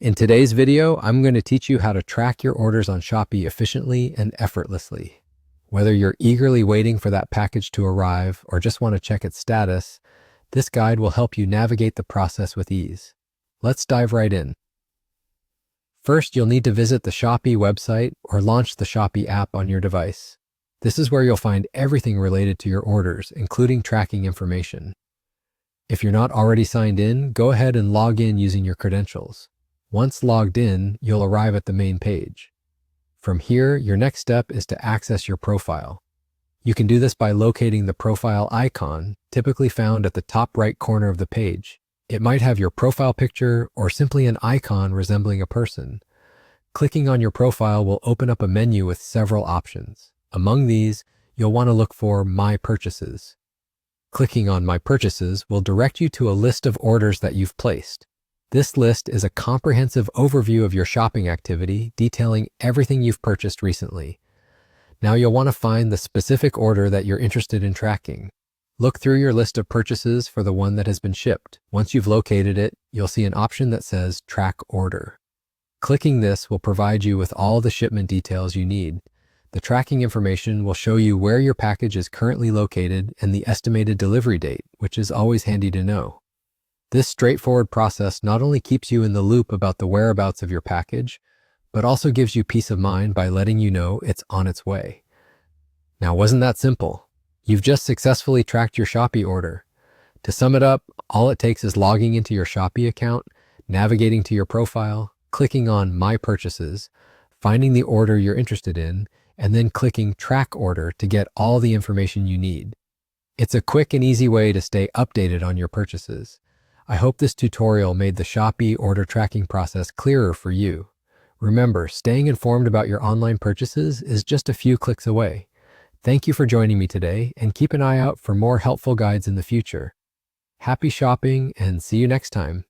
In today's video, I'm going to teach you how to track your orders on Shopee efficiently and effortlessly. Whether you're eagerly waiting for that package to arrive or just want to check its status, this guide will help you navigate the process with ease. Let's dive right in. First, you'll need to visit the Shopee website or launch the Shopee app on your device. This is where you'll find everything related to your orders, including tracking information. If you're not already signed in, go ahead and log in using your credentials. Once logged in, you'll arrive at the main page. From here, your next step is to access your profile. You can do this by locating the profile icon, typically found at the top right corner of the page. It might have your profile picture or simply an icon resembling a person. Clicking on your profile will open up a menu with several options. Among these, you'll want to look for My Purchases. Clicking on My Purchases will direct you to a list of orders that you've placed. This list is a comprehensive overview of your shopping activity, detailing everything you've purchased recently. Now you'll want to find the specific order that you're interested in tracking. Look through your list of purchases for the one that has been shipped. Once you've located it, you'll see an option that says Track Order. Clicking this will provide you with all the shipment details you need. The tracking information will show you where your package is currently located and the estimated delivery date, which is always handy to know. This straightforward process not only keeps you in the loop about the whereabouts of your package, but also gives you peace of mind by letting you know it's on its way. Now, wasn't that simple? You've just successfully tracked your Shopee order. To sum it up, all it takes is logging into your Shopee account, navigating to your profile, clicking on My Purchases, finding the order you're interested in, and then clicking Track Order to get all the information you need. It's a quick and easy way to stay updated on your purchases. I hope this tutorial made the Shopee order tracking process clearer for you. Remember, staying informed about your online purchases is just a few clicks away. Thank you for joining me today, and keep an eye out for more helpful guides in the future. Happy shopping, and see you next time.